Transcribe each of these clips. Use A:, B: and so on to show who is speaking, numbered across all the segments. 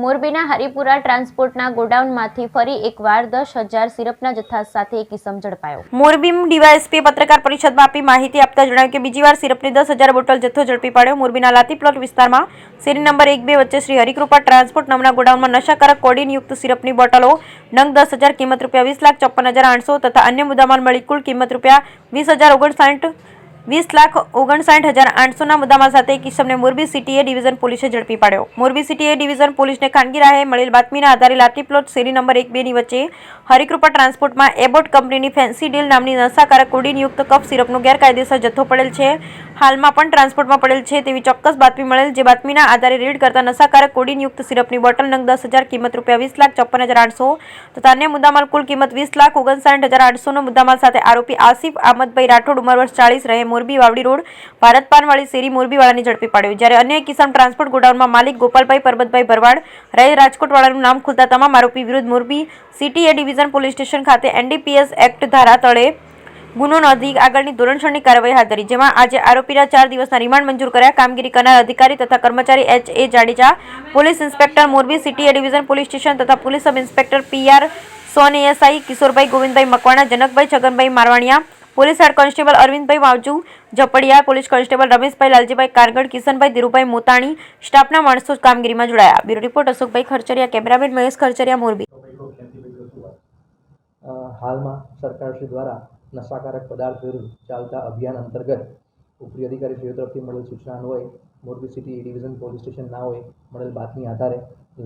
A: મોરબીના હરિપુરા ટ્રાન્સપોર્ટના ગોડાઉનમાંથી ફરી એકવાર 10,000 સિરપના જથ્થા સાથે એક ઇસમ ઝડપાયો। મોરબી ડીવાયએસપીએ પત્રકાર પરિષદમાં આપી માહિતી આપતા જણાવ્યું કે બીજી વાર સિરપની 10,000 બોટલ જથ્થો ઝડપી પાડ્યો। મોરબીના લાતી પ્લોટ વિસ્તારમાં શેરી નંબર 1-2 વચ્ચે શ્રી હરિકૃપા ટ્રાન્સપોર્ટ નામના ગોડાઉનમાં નશાકારક કોડીનયુક્ત સિરપની બોટલો નંગ 10,000 કિંમત ₹20,54,800 તથા અન્ય મુદ્દામાલ મળી કુલ કિંમત ₹20,59,800 ના મુદ્દામાલ સાથે એક ઇસમને મોરબી સિટી એ ડિવિઝન પોલીસે ઝડપી પાડ્યો। મોરબી સિટી એ ડિવિઝન પોલીસને ખાનગી રાહે મળેલ બાતમીના આધારે લાતી પ્લોટ શેરી નંબર 1-2 ની વચ્ચે હરિકૃપા ટ્રાન્સપોર્ટમાં એબોટ કંપનીની ફેન્સી ડીલ નામની નશાકારક કોડીનયુક્ત કફ સિરપનો ગેરકાયદેસર જથ્થો પડેલ છે, હાલમાં પણ ટ્રાન્સપોર્ટમાં પડેલ છે તેવી ચોક્કસ બાતમી મળેલ, જે બાતમીના આધારે રેડ કરતા નશાકારક કોડીનયુક્ત સિરપની બોટલ નંગ 10,000 કિંમત ₹20,54,800 તથા અન્ય મુદ્દામાલ કુલ કિંમત ₹20,59,800 નો મુદ્દામાલ સાથે આરોપી આસિફ આમદભાઈ રાઠોડ ઉંમર વર્ષ 40 રહે મોરબી વાવડી રોડ ભારત પાનવાળી શેરી મોરબી વાળાની ઝડપી પાડ્યો। જ્યારે અન્ય એક કિસમ ટ્રાન્સપોર્ટ ગોડાઉનમાં માલિક ગોપાલભાઈ પરબતભાઈ ભરવાડ રહે રાજકોટ વાળાનું નામ ખુલતા તમામ આરોપી વિરુદ્ધ Morbi city A division police station ખાતે NDPS એક્ટ ધારા તળે ગુનો નોંધી આગળની ધોરણસરની કાર્યવાહી હાથ ધરી, જેમાં આજે આરોપીના 4 દિવસના રિમાન્ડ મંજૂર કર્યા। કામગીરી કરનાર અધિકારી તથા કર્મચારી HA Jadeja, police inspector Morbi city A division police station તથા police sub inspector PR Son ASI Kishorbhai Govindbhai Makwana, Janakbhai Chhaganbhai Marvaniya, police head constable Arvindbhai Mavju Jhapadiya, police constable Rameshbhai Laljibhai Kargad, Kishanbhai Dhirubhai Motani સ્ટાફના માણસો કામગીરીમાં જોડાયા। Bureau report Ashokbhai Kharchariya, cameraman Mahesh Kharchariya, Morbi.
B: હાલમાં સરકારશ્રી દ્વારા નશાકારક પદાર્થ વિરુદ્ધ ચાલતા અભિયાન અંતર્ગત ઉપરી અધિકારીશ્રીઓ તરફથી મળેલ સૂચના અન્વયે Morbi city division police station નાઓએ મળેલ બાતમી આધારે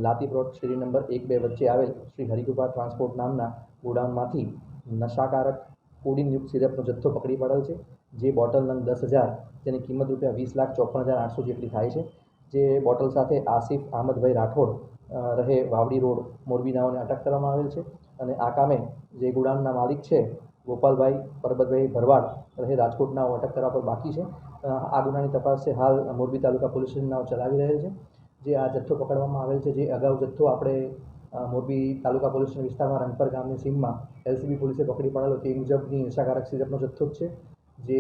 B: લાતી પ્લોટ શેરી નંબર 1-2 વચ્ચે આવેલ શ્રી હરિકૃપા ટ્રાન્સપોર્ટ નામના ગોડાઉનમાંથી નશાકારક કોડીનયુક્ત સિરપનો જથ્થો પકડી પાડેલ છે, જે બોટલ નંગ 10,000 જેની કિંમત ₹20,54,800 જેટલી થાય છે, જે બોટલ સાથે આસિફ આમદભાઈ રાઠોડ રહે વાવડી રોડ મોરબી નાઓને અટક કરવામાં આવેલ છે અને આ કામે જે ગોડાઉનના માલિક છે ગોપાલભાઈ પરબતભાઈ ભરવાડ રહે રાજકોટના અટક કરવા પર બાકી છે। આ ગુનાની તપાસ છે હાલ મોરબી તાલુકા પોલીસ સ્ટેશનના ચલાવી રહેલ છે। જે આ જથ્થો પકડવામાં આવેલ છે, જે અગાઉ જથ્થો આપણે મોરબી તાલુકા પોલીસ સ્ટેશન વિસ્તારમાં રંગપર ગામની સીમમાં LCB પોલીસે પકડી પાડેલો તે મુજબની નશાકારક સિરપનો જથ્થો જ છે, જે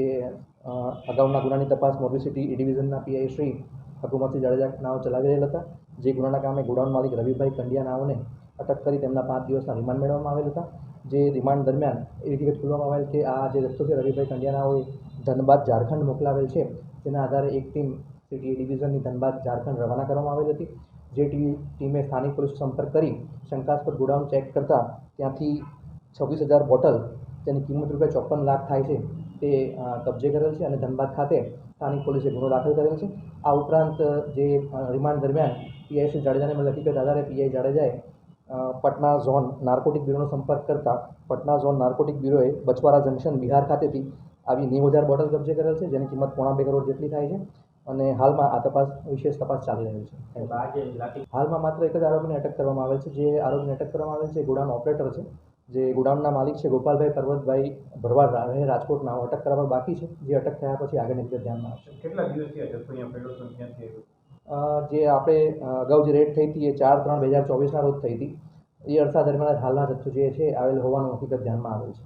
B: અગાઉના ગુનાની તપાસ મોરબી સિટી ડિવિઝનના PI શ્રી હકુમતસિંહ જાડેજા નાઓ ચલાવી રહેલ હતા। જે ગુનાના કામે ગોડાઉન માલિક રવિભાઈ કંડિયા નાઓને અટક કરી તેમના 5 દિવસના રિમાન્ડ મેળવવામાં આવેલ હતા। જે રિમાન્ડ દરમિયાન એવી વિગત ખુલવામાં આવેલ કે આ જે જથ્થો છે રવિભાઈ કંડિયા નાઓએ ધનબાદ ઝારખંડ મોકલાવેલ છે, તેના આધારે એક ટીમ સિટી ડિવિઝનની ધનબાદ ઝારખંડ રવાના કરવામાં આવેલ હતી। જે ટીમે સ્થાનિક પોલીસ સંપર્ક કરી શંકાસ્પદ ગોડાઉન ચેક કરતા ત્યાંથી 26,000 બોટલ તેની કિંમત ₹54 લાખ થાય છે તે કબજે કરેલ છે અને ધનબાદ ખાતે સ્થાનિક પોલીસે ગુનો દાખલ કરેલ છે। આ ઉપરાંત જે રિમાન્ડ દરમિયાન PI શ્રી જાડેજાને મળેલ હકીકત આધારે PI જાડેજાએ પટના ઝોન નાર્કોટિક બ્યુરોનો સંપર્ક કરતા પટના ઝોન નાર્કોટિક બ્યુરોએ બચવારા જંકશન બિહાર ખાતેથી આવી 90,000 બોટલ કબજે કરેલ છે, જેની કિંમત ₹2.5 કરોડ જેટલી થાય છે અને હાલમાં આ વિશેષ તપાસ ચાલી રહી છે। હાલમાં માત્ર એક જ આરોપીને અટક કરવામાં આવેલ છે। જે આરોપીને અટક કરવામાં આવેલ છે ગોડાઉન ઓપરેટર છે, જે ગોડાઉનના માલિક છે ગોપાલભાઈ પરબતભાઈ ભરવાડ રહે રાજકોટના અટક કરવા પર બાકી છે, જે અટક થયા પછી આગળની રીતે ધ્યાનમાં આવશે।
C: કેટલા દિવસથી આ જથ્થો અહીંયા પડ્યો હતો, ક્યાંથી
B: જે આપણે અગાઉ જે રેડ થઈ હતી એ 4/3/2024 રોજ થઈ હતી। એ અરસા દરમિયાન હાલના જથ્થો જે છે આવેલ હોવાનું હકીકત ધ્યાનમાં આવેલ છે।